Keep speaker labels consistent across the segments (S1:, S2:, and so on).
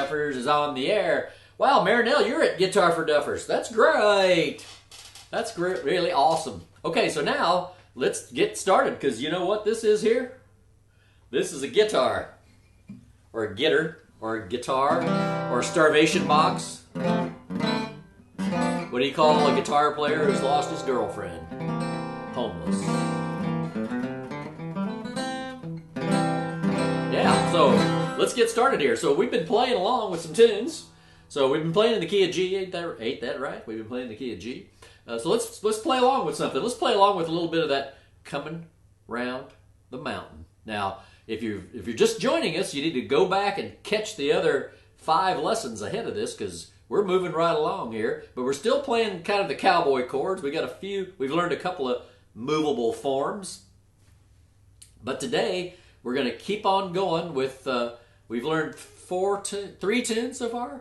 S1: Duffers is on the air. Wow, Marinelle, you're at Guitar for Duffers. That's great. That's great, really awesome. Okay, so now let's get started, because you know what this is here? This is a guitar, or a gitter, or a guitar, or a starvation box. What do you call a guitar player who's lost his girlfriend? Homeless. Yeah, so let's get started here. So we've been playing along with some tunes. So we've been playing in the key of G. Ain't that right? We've been playing in the key of G. So let's play along with something. Let's play along with a little bit of that Coming Round the Mountain. Now, if you're just joining us, you need to go back and catch the other 5 lessons ahead of this, because we're moving right along here. But we're still playing kind of the cowboy chords. We've learned a couple of movable forms. But today we're going to keep on going with. We've learned 3 tunes so far.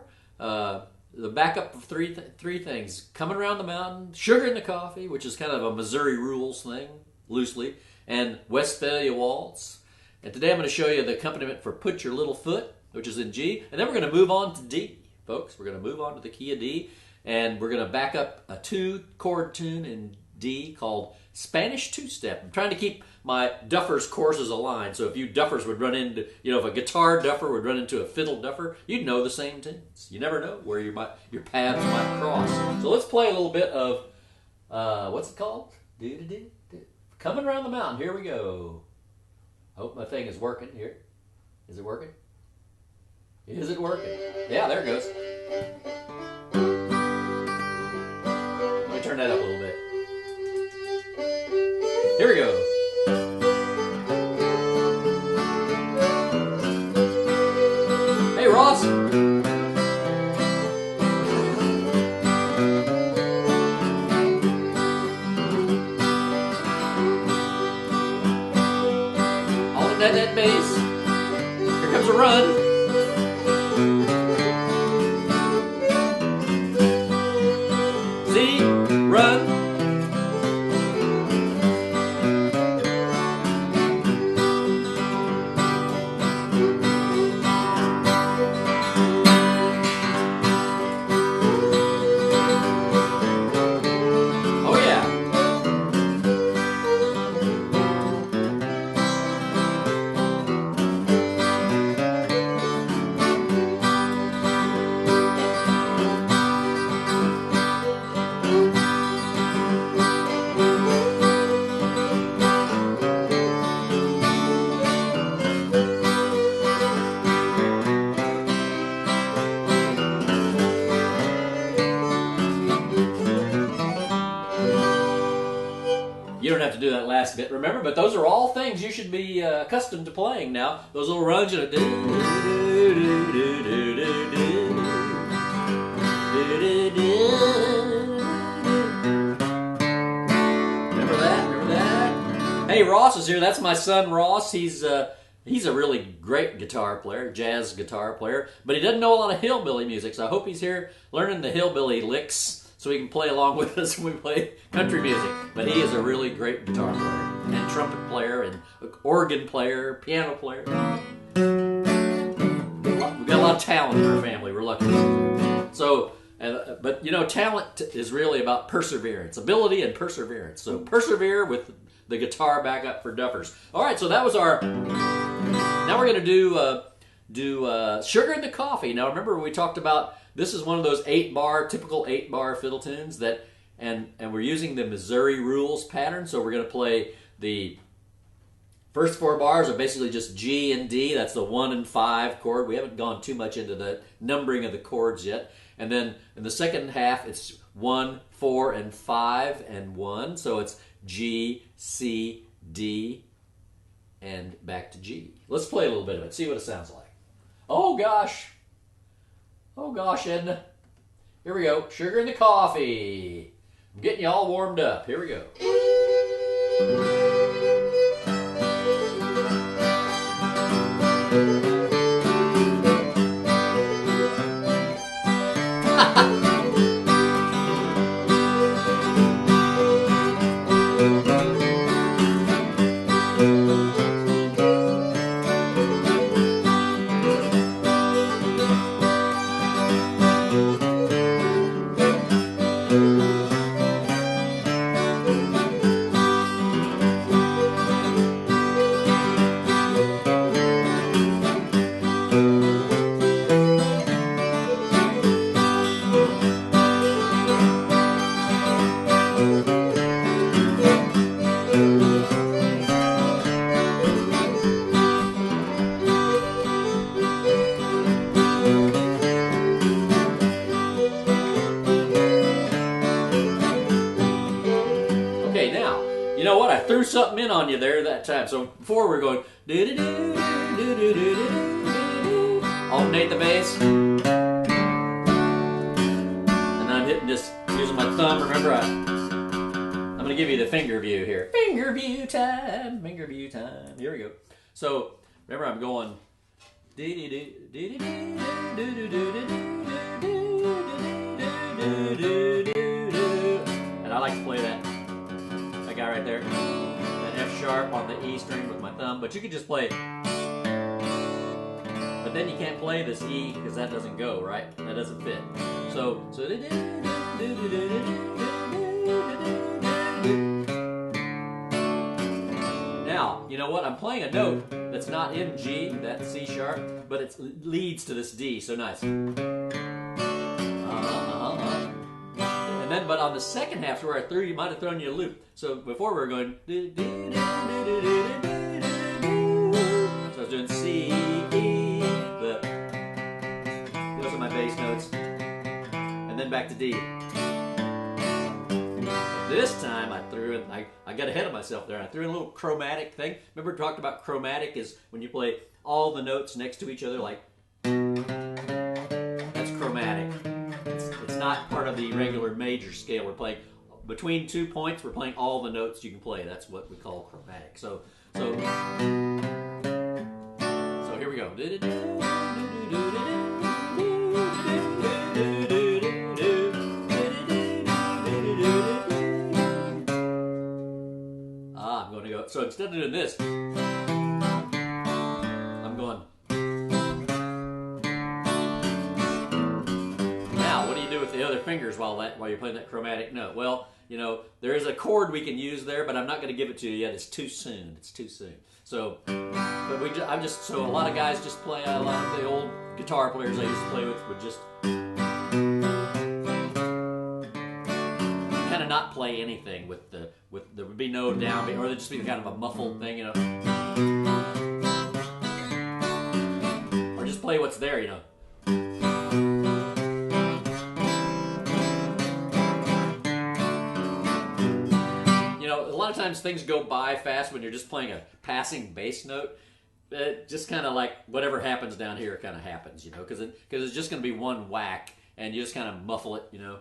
S1: The backup of three things: Coming Around the Mountain, Sugar in the Coffee, which is kind of a Missouri Rules thing, loosely, and Westphalia Waltz. And today I'm going to show you the accompaniment for Put Your Little Foot, which is in G. And then we're going to move on to D, folks. We're going to move on to the key of D, and we're going to back up a 2-chord tune in D called Spanish Two-Step. I'm trying to keep my Duffers courses aligned, so if you Duffers would run into, if a guitar Duffer would run into a fiddle Duffer, you'd know the same tunes. You never know where your paths might cross. So let's play a little bit of, what's it called? Coming Around the Mountain. Here we go. I hope my thing is working here. Is it working? Is it working? Yeah, there it goes. Let me turn that up a little bit. Here we go. Hey, Ross. All in that bass. Here comes a run. See? Run. You don't have to do that last bit, remember? But those are all things you should be accustomed to playing now. Those little runs, Remember that? Remember that? Hey, Ross is here. That's my son, Ross. He's a really great guitar player, jazz guitar player, but he doesn't know a lot of hillbilly music, so I hope he's here learning the hillbilly licks so he can play along with us when we play country music. But he is a really great guitar player, and trumpet player, and organ player, piano player. We've got a lot of talent in our family, we're lucky. So, but talent is really about perseverance, ability and perseverance. So persevere with the guitar back up for Duffers. All right, so that was our. Now we're going to do Sugar in the Coffee. Now remember we talked about this is one of those typical 8-bar fiddle tunes and we're using the Missouri Rules pattern. So we're going to play the first 4 bars are basically just G and D. That's the 1 and 5 chord. We haven't gone too much into the numbering of the chords yet. And then in the second half, it's 1, 4, and 5 and 1. So it's G, C, D, and back to G. Let's play a little bit of it, see what it sounds like. Oh gosh, Edna. Here we go, Sugar in the Coffee. I'm getting you all warmed up. Here we go. Okay, now, you know what? I threw something in on you there that time. So before we're going alternate the bass, and I'm hitting this using my thumb. Remember, I'm going to give you the finger view here. Finger view time. Finger view time. Here we go. So remember, I'm going. And I like to play that guy right there, that F sharp on the E string with my thumb, but you could just play, but then you can't play this E because that doesn't go, right? That doesn't fit. So now, you know what? I'm playing a note that's not in G, that C sharp, but it leads to this D, so nice. And then, but on the second half, where I threw, you might have thrown you a loop. So before we were going, so I was doing C, E, those are my bass notes, and then back to D. This time I threw in, I got ahead of myself there. I threw in a little chromatic thing. Remember, we talked about chromatic is when you play all the notes next to each other, like, that's chromatic. It's not part of the regular major scale. We're playing between 2 points. We're playing all the notes you can play. That's what we call chromatic. So here we go. I'm going to go. So instead of doing this, I'm going. With the other fingers while you're playing that chromatic note. Well, you know, there is a chord we can use there, but I'm not going to give it to you yet. It's too soon. It's too soon. So, but so a lot of guys just play. A lot of the old guitar players I used to play with would just kind of not play anything with there would be no downbeat, or there'd just be kind of a muffled thing, you know, or just play what's there, you know. A lot of times things go by fast when you're just playing a passing bass note. It just kind of like whatever happens down here kind of happens, you know, because it's just going to be one whack, and you just kind of muffle it, you know.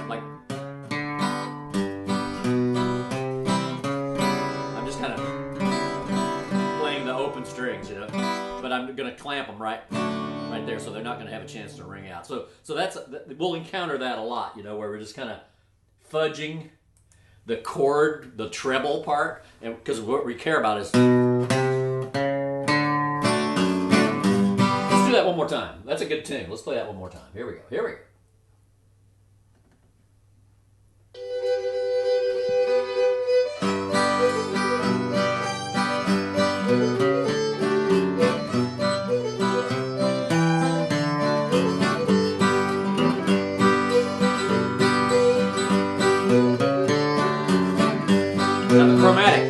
S1: Like, I'm just kind of playing the open strings, you know, but I'm going to clamp them right there, so they're not going to have a chance to ring out. So we'll encounter that a lot, you know, where we're just kind of fudging the chord, the treble part, and because what we care about is. Let's do that one more time. That's a good tune. Let's play that one more time. Here we go. Here we go. Chromatic.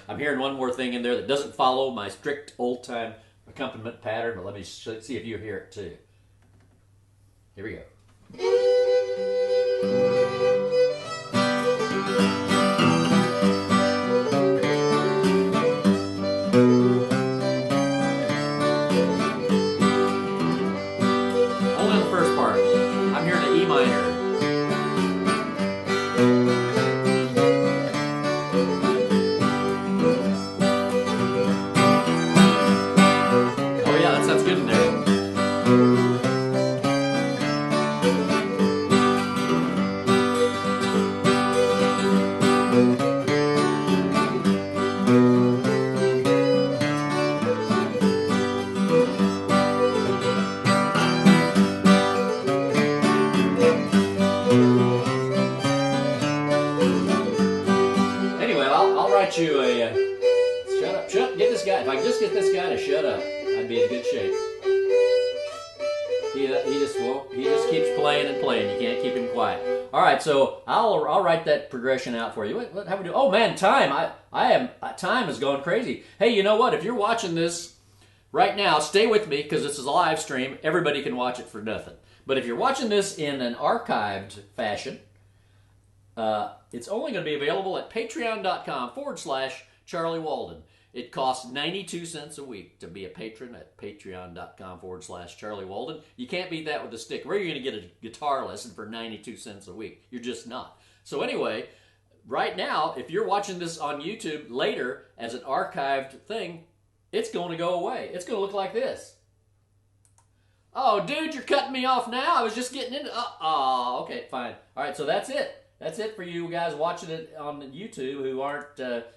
S1: I'm hearing one more thing in there that doesn't follow my strict old-time accompaniment pattern, but let me see if you hear it too. Here we go. get this guy to shut up, I'd be in good shape. He just won't. He just keeps playing and playing. You can't keep him quiet. All right, so I'll write that progression out for you. What how we do? Oh man, time. Time has gone crazy. Hey, you know what? If you're watching this right now, stay with me because this is a live stream. Everybody can watch it for nothing. But if you're watching this in an archived fashion, it's only going to be available at patreon.com/Charlie Walden. It costs 92 cents a week to be a patron at patreon.com/Charlie Walden. You can't beat that with a stick. Where are you going to get a guitar lesson for 92 cents a week? You're just not. So anyway, right now, if you're watching this on YouTube later as an archived thing, it's going to go away. It's going to look like this. Oh, dude, you're cutting me off now. I was just getting into... Oh, okay, fine. All right, so that's it. That's it for you guys watching it on YouTube who aren't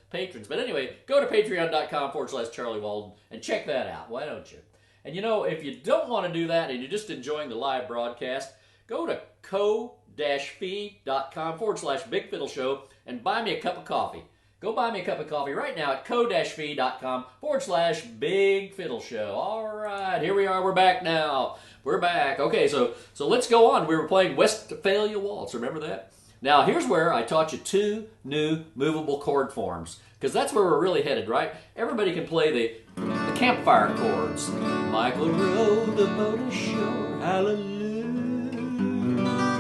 S1: patrons. But anyway, go to patreon.com/Charlie Walden and check that out. Why don't you? And you know, if you don't want to do that and you're just enjoying the live broadcast, go to ko-fi.com/Big Fiddle Show and buy me a cup of coffee. Go buy me a cup of coffee right now at ko-fi.com/Big Fiddle Show. All right, here we are. We're back now. We're back. Okay, so let's go on. We were playing Westphalia Waltz. Remember that? Now, here's where I taught you 2 new movable chord forms, because that's where we're really headed, right? Everybody can play the campfire chords. Michael rode the boat ashore, hallelujah.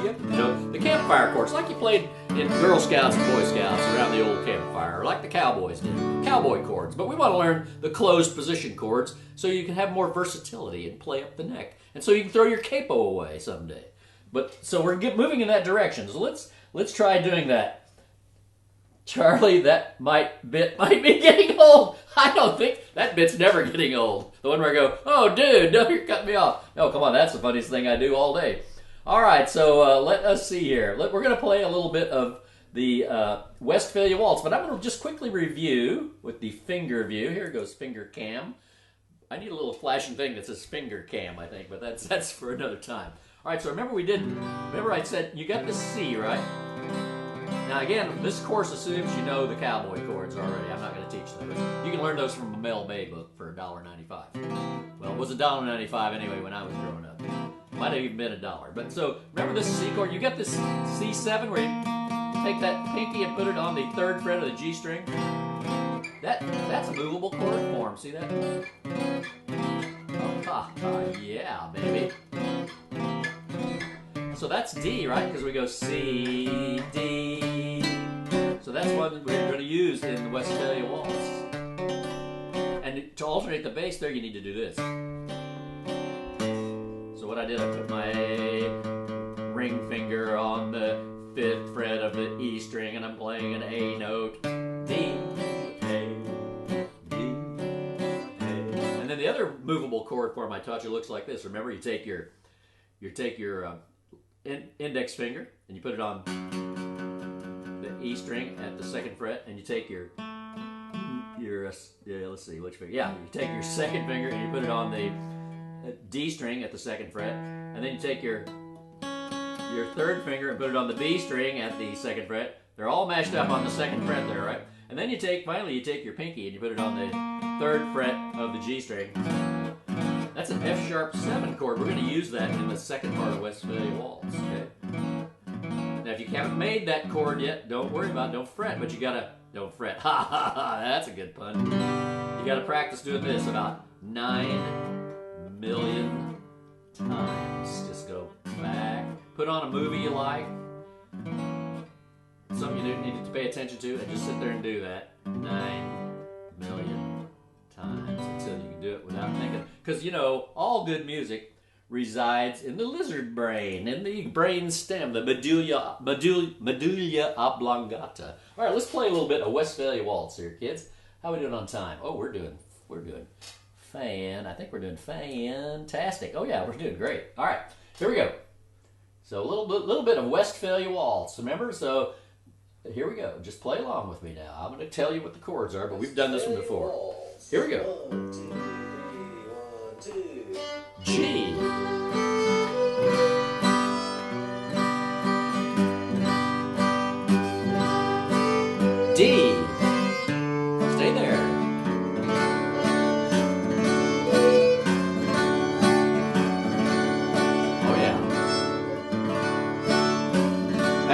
S1: You know, the campfire chords, like you played in Girl Scouts and Boy Scouts around the old campfire, or like the cowboys did, cowboy chords. But we want to learn the closed position chords so you can have more versatility and play up the neck, and so you can throw your capo away someday. But so we're moving in that direction. So let's try doing that. Charlie, that bit might be getting old. I don't think that bit's never getting old. The one where I go, oh dude, no, you're cutting me off. No, come on, that's the funniest thing I do all day. All right, so let us see here. We're going to play a little bit of the Westphalia Waltz, but I'm going to just quickly review with the finger view. Here goes finger cam. I need a little flashing thing that says finger cam, I think, but that's for another time. All right, so remember I said you got the C, right? Now again, this course assumes you know the cowboy chords already. I'm not going to teach those. You can learn those from a Mel May book for $1.95. Well, it was $1.95 anyway when I was growing up. Might have even been $1. But so, remember this C chord? You got this C7 where you take that pinky and put it on the 3rd fret of the G string? That's a movable chord form. See that? Oh, yeah, baby. So that's D, right? Because we go C, D. So that's what we're going to use in the Westphalia Waltz. And to alternate the bass there, you need to do this. So what I did, I put my ring finger on the 5th fret of the E string, and I'm playing an A note. D, A, D, A. And then the other movable chord form I taught you looks like this. Remember, you take your index finger and you put it on the E string at the 2nd fret, and you take your let's see which finger. Yeah, you take your 2nd finger and you put it on the D string at the 2nd fret, and then you take your 3rd finger and put it on the B string at the 2nd fret. They're all mashed up on the 2nd fret there, right? And then finally you take your pinky and you put it on the 3rd fret of the G string. That's an F sharp 7 chord. We're going to use that in the 2nd part of Westphalia Waltz. Okay. Now, if you haven't made that chord yet, don't worry about it. Don't fret, but you gotta don't fret. Ha ha ha! That's a good pun. You gotta practice doing this about 9 million times. Just go back. Put on a movie you like, something you need to pay attention to, and just sit there and do that 9 million times until you can do it without thinking. Because, you know, all good music resides in the lizard brain, in the brain stem, the medulla oblongata. All right, let's play a little bit of Westphalia Waltz here, kids. How are we doing on time? Oh, we're doing I think we're doing fantastic. Oh yeah, we're doing great. All right, here we go. So a little bit of Westphalia Waltz. Remember? So here we go. Just play along with me now. I'm going to tell you what the chords are, but we've done this one before. Here we go. 1, 2, 3, 1, 2. G. D. Stay there.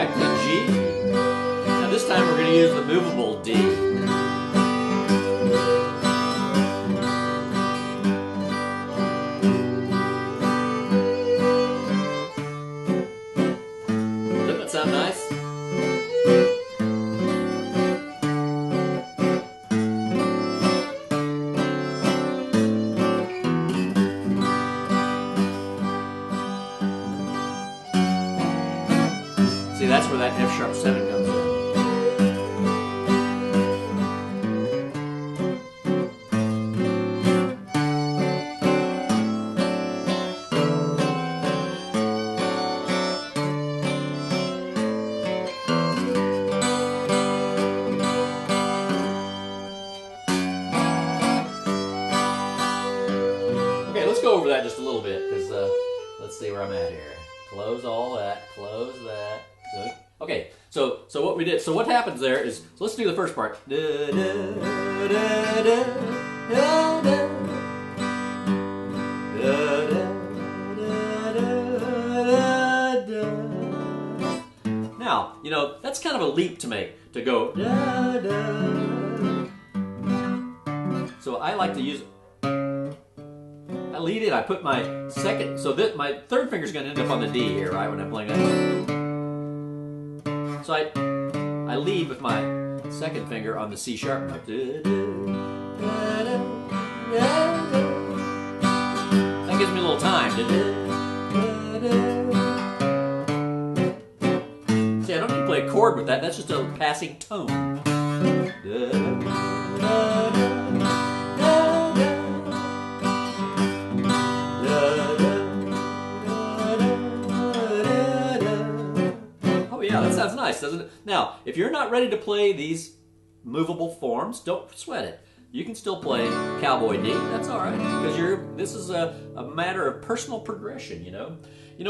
S1: back to G. Now this time we're going to use the movable D. Doesn't that sound nice? See, that's where that F sharp 7 comes in. Okay, let's go over that just a little bit, because let's see where I'm at here. Close all that, close that. Good. Okay, so what we did, so what happens there is, so let's do the first part. Now, you know, that's kind of a leap to make, to go da, da. So I like to use, I lead it, I put my second, so this, my third finger's going to end up on the D here, right, when I'm playing that. So I lead with my second finger on the C sharp note. That gives me a little time. See, I don't need to play a chord with that, that's just a passing tone. Sounds nice, doesn't it? Now, if you're not ready to play these movable forms, don't sweat it. You can still play Cowboy D. That's all right, because this is a matter of personal progression. You know,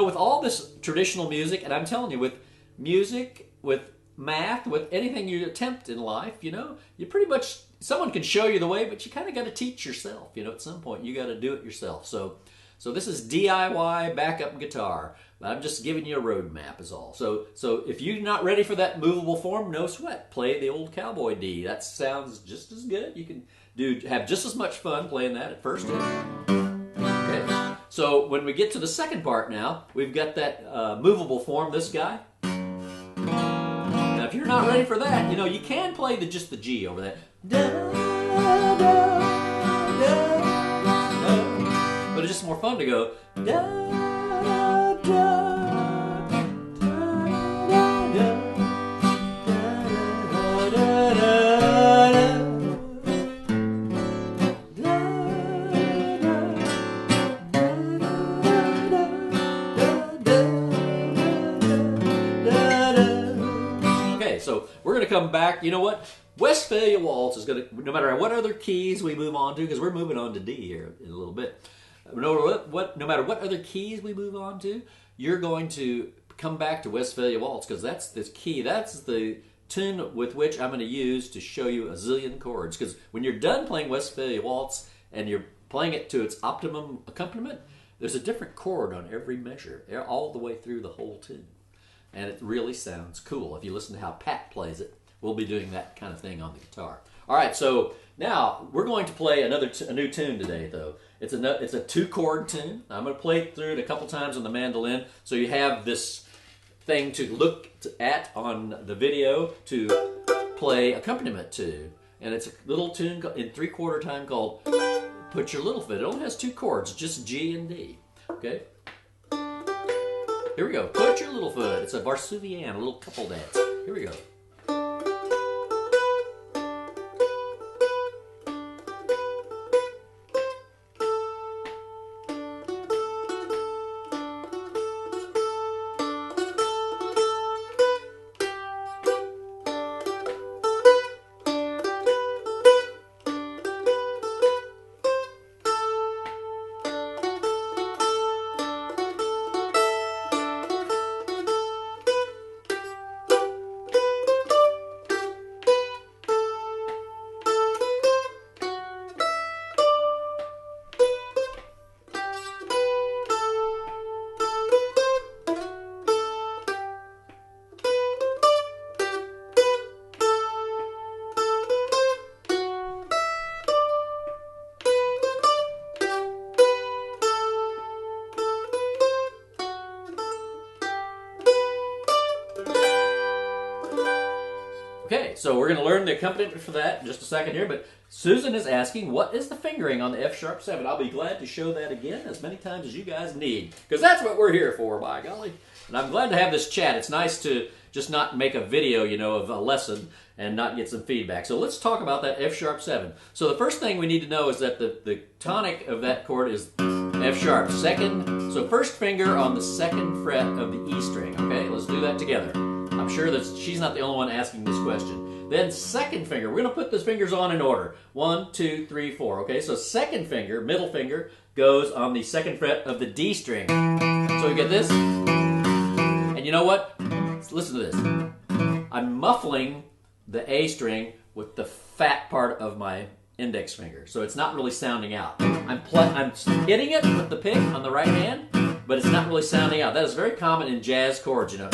S1: with all this traditional music, and I'm telling you, with music, with math, with anything you attempt in life, you know, you pretty much, someone can show you the way, but you kind of got to teach yourself. You know, at some point, you got to do it yourself. So this is DIY backup guitar. I'm just giving you a roadmap is all. So if you're not ready for that movable form, no sweat. Play the old Cowboy D. That sounds just as good. You can have just as much fun playing that at first. Okay. So when we get to the second part now, we've got that movable form, this guy. Now if you're not ready for that, you know, you can play just the G over that. Da, da, da, da. But it's just more fun to go da, da, da, da, da, Okay, so we're going to come back. You know what? Westphalia Waltz is going to, no matter what other keys we move on to, because we're moving on to D here in a little bit. No matter what other keys we move on to, you're going to come back to Westphalia Waltz, because that's this key. That's the tune with which I'm going to use to show you a zillion chords. Because when you're done playing Westphalia Waltz and you're playing it to its optimum accompaniment, there's a different chord on every measure, all the way through the whole tune. And it really sounds cool. If you listen to how Pat plays it, we'll be doing that kind of thing on the guitar. All right, so now we're going to play a new tune today, though. It's a 2-chord tune. I'm going to play through it a couple times on the mandolin, so you have this thing to look at on the video to play accompaniment to. And it's a little tune in 3/4 time called Put Your Little Foot. It only has 2 chords, just G and D. Okay? Here we go. Put Your Little Foot. It's a Varsuvian, a little couple dance. Here we go. Okay, so we're going to learn the accompaniment for that in just a second here, but Susan is asking, what is the fingering on the F-sharp 7? I'll be glad to show that again as many times as you guys need, because that's what we're here for, by golly. And I'm glad to have this chat. It's nice to just not make a video, you know, of a lesson and not get some feedback. So let's talk about that F-sharp 7. So the first thing we need to know is that the tonic of that chord is F-sharp, second. So first finger on the second fret of the E string. Okay, let's do that together. I'm sure that she's not the only one asking this question. Then second finger, we're going to put those fingers on in order. 1, 2, 3, 4. Okay, so second finger, middle finger, goes on the second fret of the D string. So we get this. And you know what? Listen to this. I'm muffling the A string with the fat part of my index finger. So it's not really sounding out. I'm hitting it with the pick on the right hand, but it's not really sounding out. That is very common in jazz chords, you know.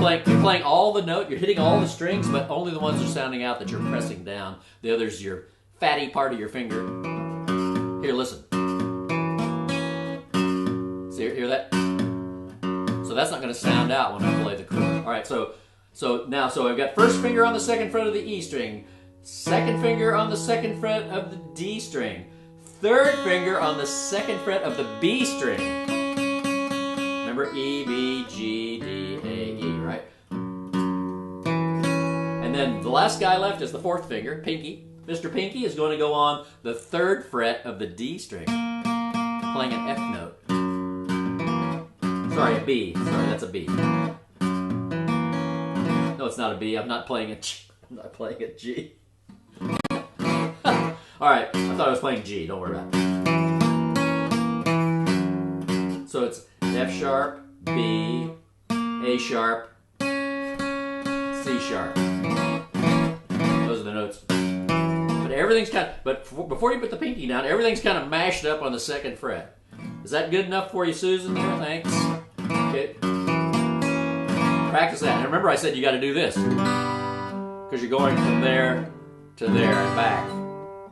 S1: You're playing all the note, you're hitting all the strings, but only the ones that are sounding out that you're pressing down. The other's your fatty part of your finger. Here, listen. See, hear that? So that's not going to sound out when I play the chord. All right, so I've got first finger on the second fret of the E string, second finger on the second fret of the D string, third finger on the second fret of the B string. Remember E, B, G, D, A, E, right? And then the last guy left is the fourth finger, Pinky. Mr. Pinky is going to go on the third fret of the D string, playing an F note. Sorry, a B. Sorry, that's a B. No, it's not a B. I'm not playing a G. I'm not playing a G. All right, I thought I was playing G. Don't worry about it. So it's F sharp, B, A sharp, C sharp. Those are the notes. But everything's before you put the pinky down, everything's kind of mashed up on the second fret. Is that good enough for you, Susan? There, thanks. Okay. Practice that. And remember I said you got to do this. Because you're going from there to there and back.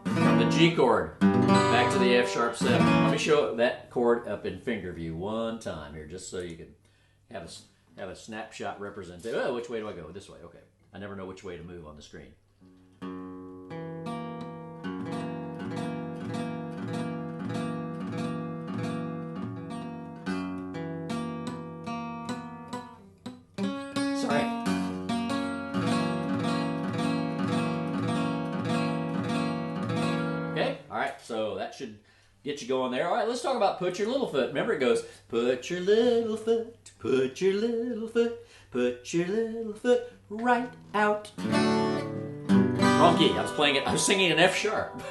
S1: From the G chord back to the F sharp 7. Let me show that chord up in finger view one time here, just so you can have a snapshot representation. Oh, which way do I go? This way. Okay. I never know which way to move on the screen. So that should get you going there. All right, let's talk about put your little foot. Remember it goes, put your little foot, put your little foot, put your little foot right out. Wrong key. I was singing an F sharp.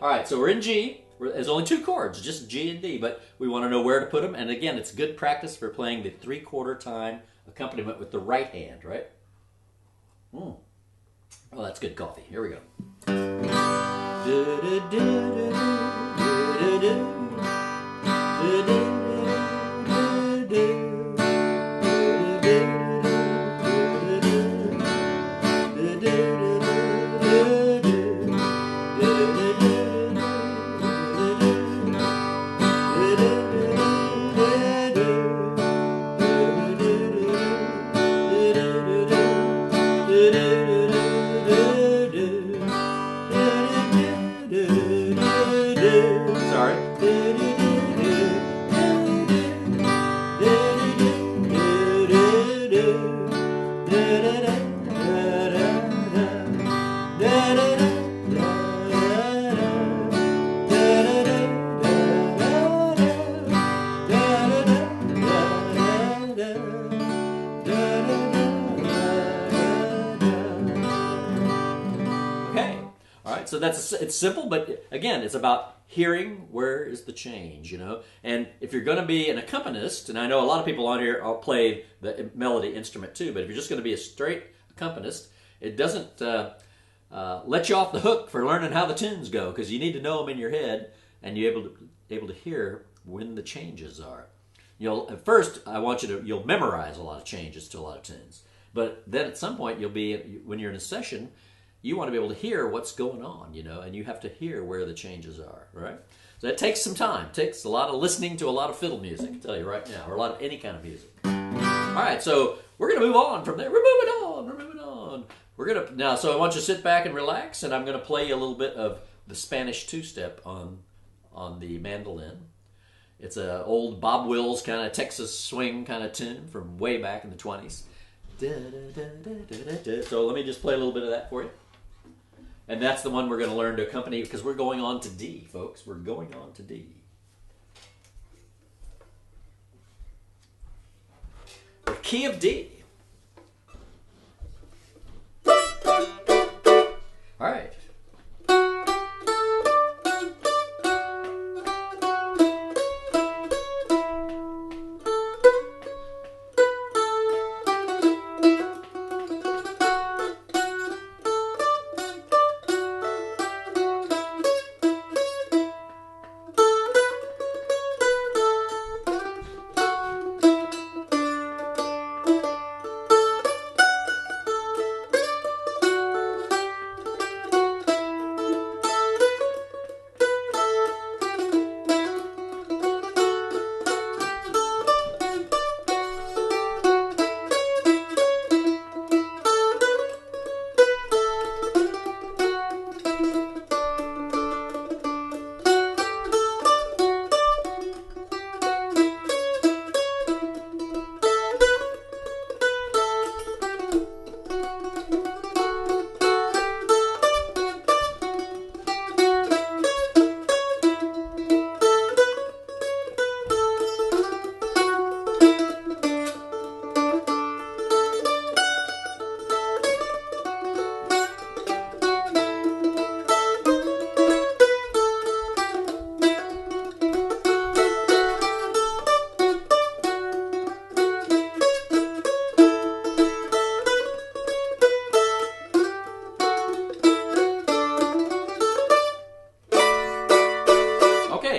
S1: All right, so we're in G. There's only two chords, just G and D, but we want to know where to put them. And again, it's good practice for playing the 3/4 time accompaniment with the right hand, right? Oh, that's good coffee. Here we go. So it's simple, but again, it's about hearing where is the change, you know. And if you're going to be an accompanist, and I know a lot of people on here play the melody instrument too, but if you're just going to be a straight accompanist, it doesn't let you off the hook for learning how the tunes go, because you need to know them in your head, and you're able to hear when the changes are. At first, I want you'll memorize a lot of changes to a lot of tunes, but then at some point when you're in a session, you want to be able to hear what's going on, you know, and you have to hear where the changes are, right? So that takes some time. It takes a lot of listening to a lot of fiddle music, I tell you right now, or a lot of any kind of music. All right, so we're going to move on from there. We're moving on. Now, so I want you to sit back and relax, and I'm gonna play you a little bit of the Spanish two-step on the mandolin. It's an old Bob Wills kind of Texas swing kind of tune from way back in the 20s. So let me just play a little bit of that for you. And that's the one we're going to learn to accompany, because we're going on to D, folks. We're going on to D. The key of D. All right.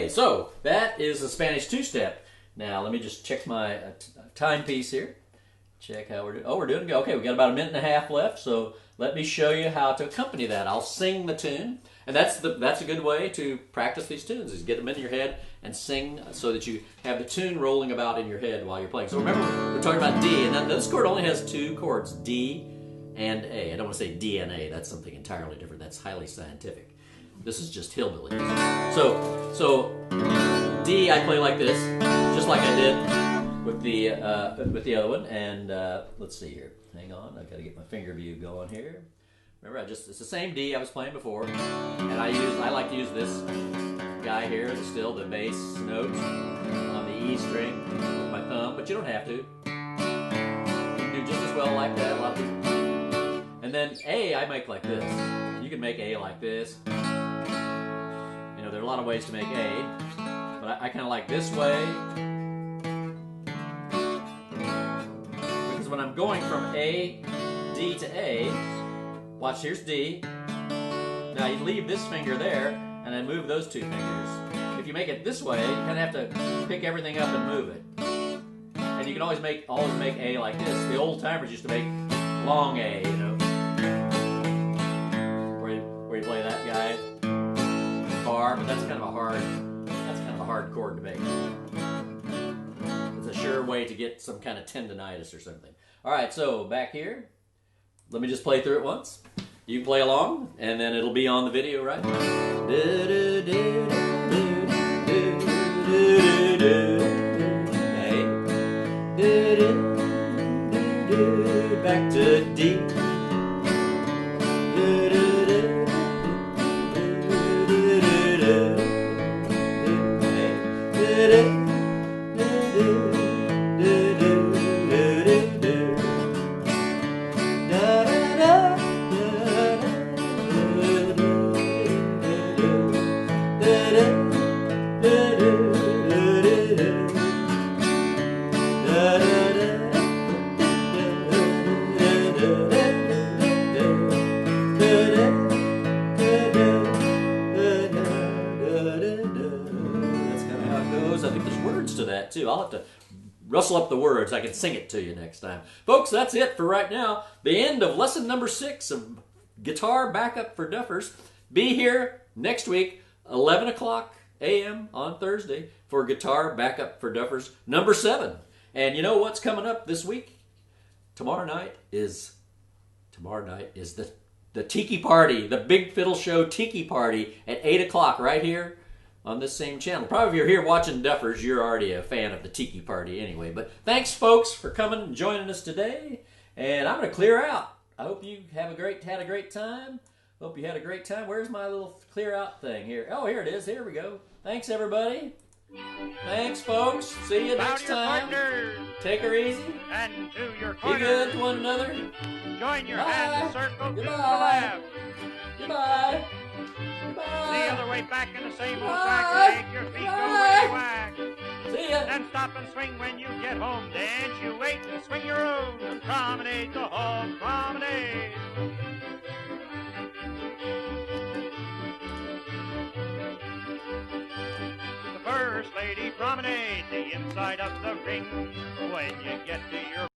S1: So that is a Spanish two-step. Now let me just check my timepiece here. Check how we're doing. Oh, we're doing good. Okay, we got about a minute and a half left. So let me show you how to accompany that. I'll sing the tune, and that's a good way to practice these tunes, is get them in your head and sing so that you have the tune rolling about in your head while you're playing. So remember, we're talking about D, and this chord only has two chords, D and A. I don't want to say D and A. That's something entirely different. That's highly scientific. This is just hillbilly. So D I play like this, just like I did with the other one. And let's see here. Hang on, I've got to get my finger view going here. Remember, it's the same D I was playing before, and I like to use this guy here, the bass note on the E string with my thumb, but you don't have to. You can do just as well like that. A lot of people. And then A I make like this. You can make A like this. You know, there are a lot of ways to make A, but I kind of like this way, because when I'm going from A, D to A, watch, here's D. Now you leave this finger there, and then move those two fingers. If you make it this way, you kind of have to pick everything up and move it. And you can always make A like this. The old timers used to make long A, you know, where you play that guy. Bar, but that's kind of a hard chord to make. It's a sure way to get some kind of tendonitis or something. All right, so back here, let me just play through it once. You can play along, and then it'll be on the video, right? A, back to D. Too. I'll have to rustle up the words. I can sing it to you next time. Folks, that's it for right now. The end of lesson number 6 of Guitar Backup for Duffers. Be here next week, 11 o'clock a.m. on Thursday for Guitar Backup for Duffers number 7. And you know what's coming up this week? Tomorrow night is tomorrow night is the Tiki Party, the Big Fiddle Show Tiki Party at 8 o'clock right here on this same channel. Probably if you're here watching Duffers, you're already a fan of the Tiki Party anyway. But thanks, folks, for coming and joining us today. And I'm going to clear out. I hope you had a great time. Hope you had a great time. Where's my little clear out thing here? Oh, here it is. Here we go. Thanks, everybody. Thanks, folks. See you next time. Take her easy.
S2: And to your
S1: Be good to one another.
S2: Join your
S1: Bye.
S2: hands circle to the
S1: Goodbye.
S2: left.
S1: Goodbye.
S2: The
S1: Goodbye.
S2: other way back in the same old
S1: Bye.
S2: track. Make your feet go
S1: Bye.
S2: whack.
S1: See ya.
S2: Then stop and swing when you get home. Dance, you wait and swing your own. And promenade the whole promenade. The First Lady promenade the inside of the ring. When you get to your